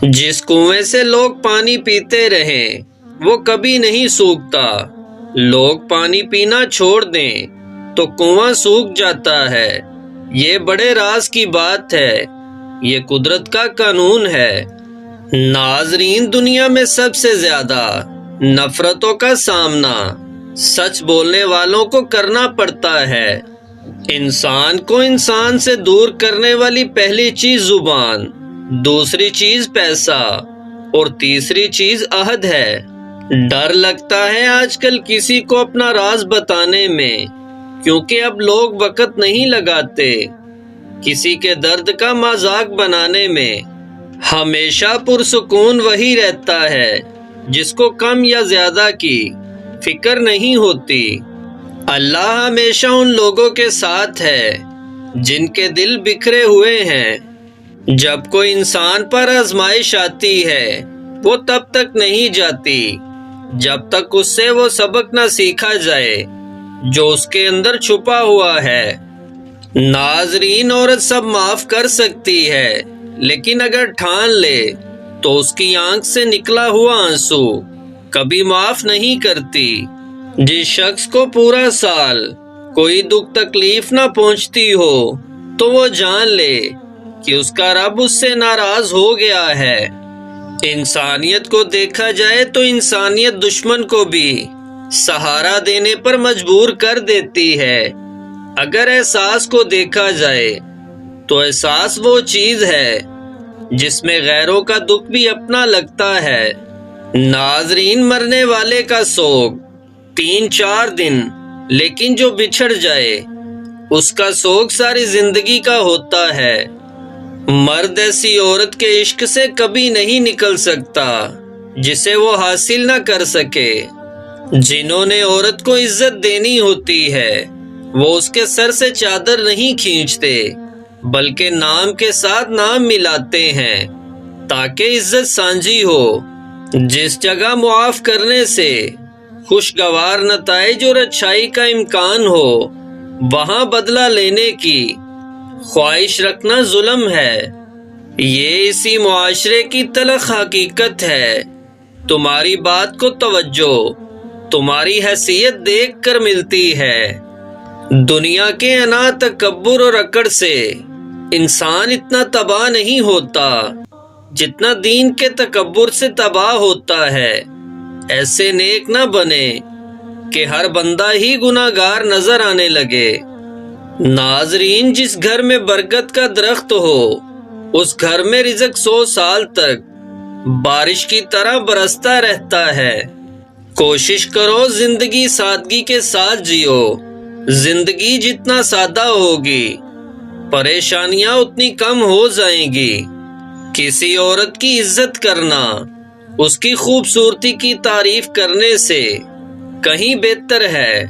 جس کنویں سے لوگ پانی پیتے رہیں وہ کبھی نہیں سوکھتا، لوگ پانی پینا چھوڑ دیں تو کنواں سوکھ جاتا ہے۔ یہ بڑے راز کی بات ہے، یہ قدرت کا قانون ہے۔ ناظرین، دنیا میں سب سے زیادہ نفرتوں کا سامنا سچ بولنے والوں کو کرنا پڑتا ہے۔ انسان کو انسان سے دور کرنے والی پہلی چیز زبان، دوسری چیز پیسہ اور تیسری چیز عہد ہے۔ ڈر لگتا ہے آج کل کسی کو اپنا راز بتانے میں، کیونکہ اب لوگ وقت نہیں لگاتے کسی کے درد کا مذاق بنانے میں۔ ہمیشہ پرسکون وہی رہتا ہے جس کو کم یا زیادہ کی فکر نہیں ہوتی۔ اللہ ہمیشہ ان لوگوں کے ساتھ ہے جن کے دل بکھرے ہوئے ہیں۔ جب کوئی انسان پر آزمائش آتی ہے وہ تب تک نہیں جاتی جب تک اس سے وہ سبق نہ سیکھا جائے جو اس کے اندر چھپا ہوا ہے۔ ناظرین، عورت سب معاف کر سکتی ہے، لیکن اگر ٹھان لے تو اس کی آنکھ سے نکلا ہوا آنسو کبھی معاف نہیں کرتی۔ جس شخص کو پورا سال کوئی دکھ تکلیف نہ پہنچتی ہو تو وہ جان لے کہ اس کا رب اس سے ناراض ہو گیا ہے۔ انسانیت کو دیکھا جائے تو انسانیت دشمن کو بھی سہارا دینے پر مجبور کر دیتی ہے۔ اگر احساس کو دیکھا جائے تو احساس وہ چیز ہے جس میں غیروں کا دکھ بھی اپنا لگتا ہے۔ ناظرین، مرنے والے کا سوگ 3-4 دن، لیکن جو بچھڑ جائے اس کا سوگ ساری زندگی کا ہوتا ہے۔ مرد ایسی عورت کے عشق سے کبھی نہیں نکل سکتا جسے وہ حاصل نہ کر سکے۔ جنہوں نے عورت کو عزت دینی ہوتی ہے وہ اس کے سر سے چادر نہیں کھینچتے بلکہ نام کے ساتھ نام ملاتے ہیں تاکہ عزت سانجھی ہو۔ جس جگہ معاف کرنے سے خوشگوار نتائج اور اچھائی کا امکان ہو وہاں بدلہ لینے کی خواہش رکھنا ظلم ہے۔ یہ اسی معاشرے کی تلخ حقیقت ہے۔ تمہاری بات کو توجہ تمہاری حیثیت دیکھ کر ملتی ہے۔ دنیا کے انا، تکبر اور اکڑ سے انسان اتنا تباہ نہیں ہوتا جتنا دین کے تکبر سے تباہ ہوتا ہے۔ ایسے نیک نہ بنے کہ ہر بندہ ہی گناہگار نظر آنے لگے۔ ناظرین، جس گھر میں برکت کا درخت ہو اس گھر میں رزق 100 سال تک بارش کی طرح برستا رہتا ہے۔ کوشش کرو زندگی سادگی کے ساتھ جیو۔ زندگی جتنا سادہ ہوگی پریشانیاں اتنی کم ہو جائیں گی۔ کسی عورت کی عزت کرنا اس کی خوبصورتی کی تعریف کرنے سے کہیں بہتر ہے۔